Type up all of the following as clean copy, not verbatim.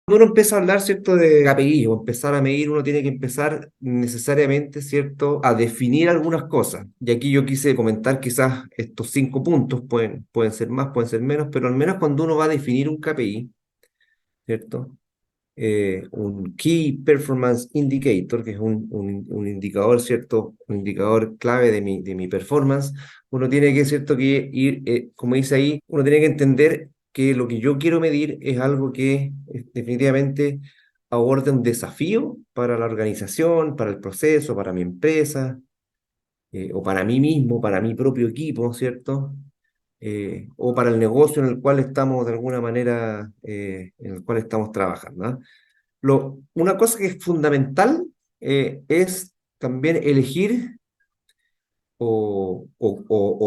Cuando uno empieza a hablar, ¿cierto?, de KPI o empezar a medir, uno tiene que empezar necesariamente, ¿cierto?, a definir algunas cosas. Y aquí yo quise comentar quizás estos 5 puntos, pueden ser más, pueden ser menos, pero al menos cuando uno va a definir un KPI, ¿cierto? Un Key Performance Indicator, que es un indicador, ¿cierto? Un indicador clave de mi performance. Uno tiene que, ¿cierto?, que ir, como dice ahí, uno tiene que entender que lo que yo quiero medir es algo que definitivamente aborda un desafío para la organización, para el proceso, para mi empresa, o para mí mismo, para mi propio equipo, ¿cierto? O para el negocio en el cual estamos de alguna manera, en el cual estamos trabajando, ¿ah? Una cosa que es fundamental es también elegir o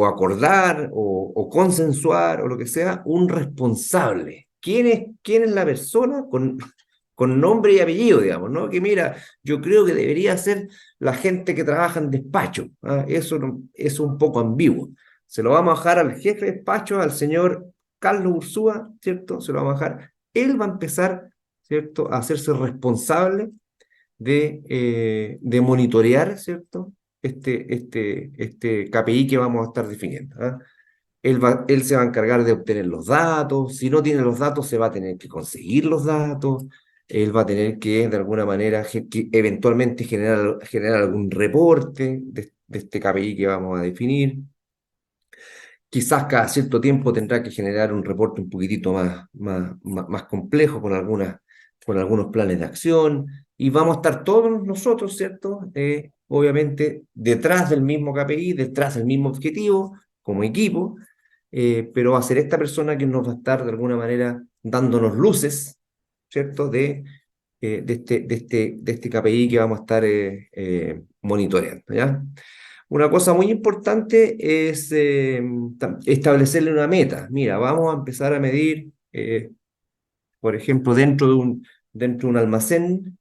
acordar o consensuar o lo que sea un responsable. ¿Quién es la persona con nombre y apellido, digamos, ¿no? Que mira, yo creo que debería ser la gente que trabaja en despacho. ¿Ah? Eso es un poco ambiguo. Se lo vamos a dejar al jefe de despacho, al señor Carlos Ursúa, ¿cierto? Se lo vamos a dejar. Él va a empezar, ¿cierto?, a hacerse responsable de monitorear, ¿cierto?, este KPI que vamos a estar definiendo. ¿Ah? Él se va a encargar de obtener los datos. Si no tiene los datos, se va a tener que conseguir los datos. Él va a tener que, de alguna manera, que eventualmente generar algún reporte de este KPI que vamos a definir. Quizás cada cierto tiempo tendrá que generar un reporte un poquitito más complejo con algunos planes de acción, y vamos a estar todos nosotros, ¿cierto? Obviamente detrás del mismo KPI, detrás del mismo objetivo, como equipo, pero va a ser esta persona que nos va a estar de alguna manera dándonos luces, ¿cierto? De este KPI que vamos a estar monitoreando, ¿ya? Una cosa muy importante es establecerle una meta. Mira, vamos a empezar a medir, por ejemplo, dentro de un almacén,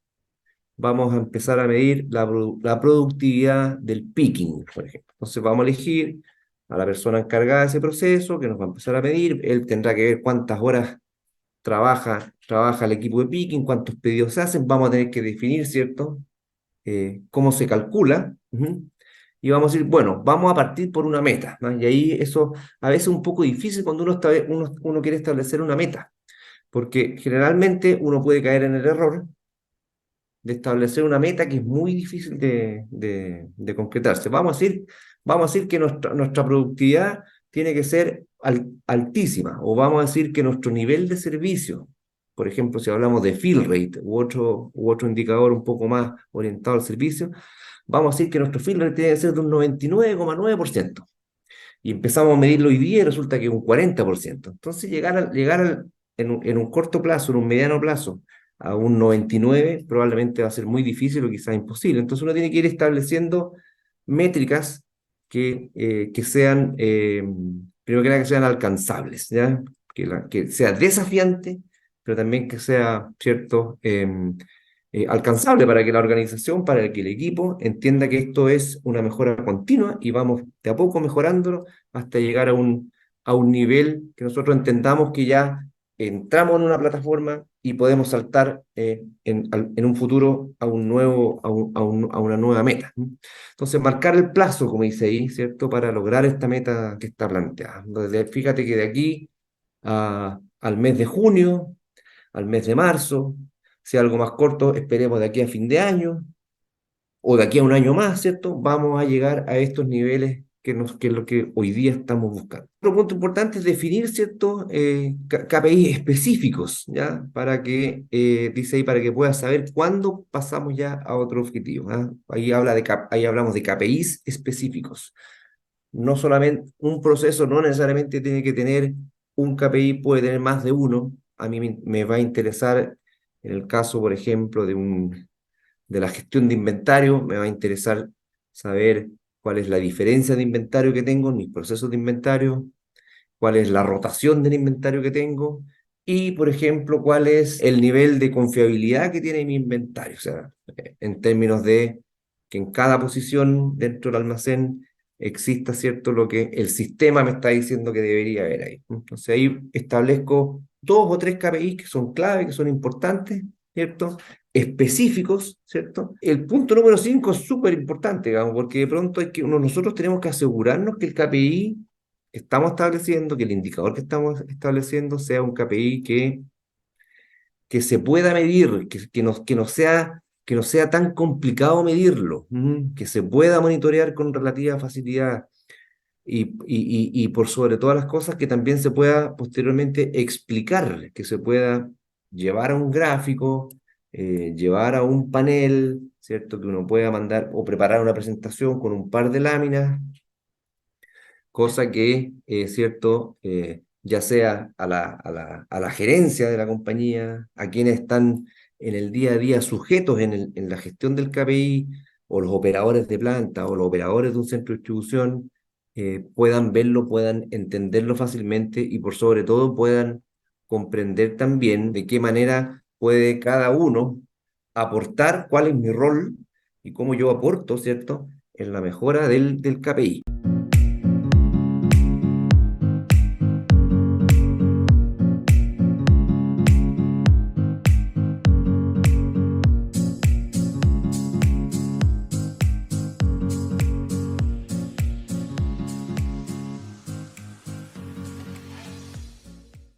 vamos a empezar a medir la productividad del picking, por ejemplo. Entonces vamos a elegir a la persona encargada de ese proceso, que nos va a empezar a medir. Él tendrá que ver cuántas horas trabaja el equipo de picking, cuántos pedidos se hacen. Vamos a tener que definir, ¿cierto?, cómo se calcula. Ujú. Y vamos a decir, bueno, vamos a partir por una meta, ¿no? Y ahí eso a veces es un poco difícil cuando uno quiere establecer una meta, porque generalmente uno puede caer en el error de establecer una meta que es muy difícil de concretarse. Vamos a decir que nuestra productividad tiene que ser altísima, o vamos a decir que nuestro nivel de servicio, por ejemplo, si hablamos de fill rate u otro indicador un poco más orientado al servicio, vamos a decir que nuestro fill rate tiene que ser de un 99,9%. Y empezamos a medirlo hoy día y resulta que es un 40%. Entonces, en un corto plazo, en un mediano plazo, a un 99 probablemente va a ser muy difícil o quizás imposible. Entonces, uno tiene que ir estableciendo métricas que sean, primero que nada, que sean alcanzables, ¿ya? Que sea desafiante, pero también que sea, ¿cierto?, alcanzable para que la organización, para que el equipo entienda que esto es una mejora continua y vamos de a poco mejorándolo hasta llegar a un nivel que nosotros entendamos que ya entramos en una plataforma y podemos saltar en un futuro a una nueva meta, ¿no? Entonces, marcar el plazo, como dice ahí, ¿cierto?, para lograr esta meta que está planteada. Entonces, fíjate que de aquí al mes de junio, al mes de marzo, sea algo más corto, esperemos de aquí a fin de año, o de aquí a un año más, ¿cierto? Vamos a llegar a estos niveles que es lo que hoy día estamos buscando. Otro punto importante es definir, ¿cierto?, KPIs específicos, ¿ya? Dice ahí, para que puedas saber cuándo pasamos ya a otro objetivo, ¿ah? Ahí hablamos de KPIs específicos. No solamente un proceso, no necesariamente tiene que tener un KPI, puede tener más de uno. A mí me va a interesar, en el caso, por ejemplo, de la gestión de inventario, me va a interesar saber cuál es la diferencia de inventario que tengo en mis procesos de inventario, cuál es la rotación del inventario que tengo y, por ejemplo, cuál es el nivel de confiabilidad que tiene mi inventario. O sea, en términos de que en cada posición dentro del almacén exista, ¿cierto?, lo que el sistema me está diciendo que debería haber ahí. Entonces ahí establezco dos o tres KPIs que son clave, que son importantes, ¿cierto? Específicos, ¿cierto? El punto número 5 es súper importante, digamos, porque de pronto nosotros tenemos que asegurarnos que el KPI que estamos estableciendo, que el indicador que estamos estableciendo sea un KPI que se pueda medir, que no sea tan complicado medirlo, que se pueda monitorear con relativa facilidad y por sobre todas las cosas que también se pueda posteriormente explicar, que se pueda llevar a un gráfico, llevar a un panel, ¿cierto? Que uno pueda mandar o preparar una presentación con un par de láminas, cosa que, ¿cierto? Ya sea a la gerencia de la compañía, a quienes están en el día a día sujetos en la gestión del KPI, o los operadores de planta, o los operadores de un centro de distribución, puedan verlo, puedan entenderlo fácilmente y por sobre todo puedan comprender también de qué manera puede cada uno aportar, cuál es mi rol y cómo yo aporto, ¿cierto? En la mejora del KPI.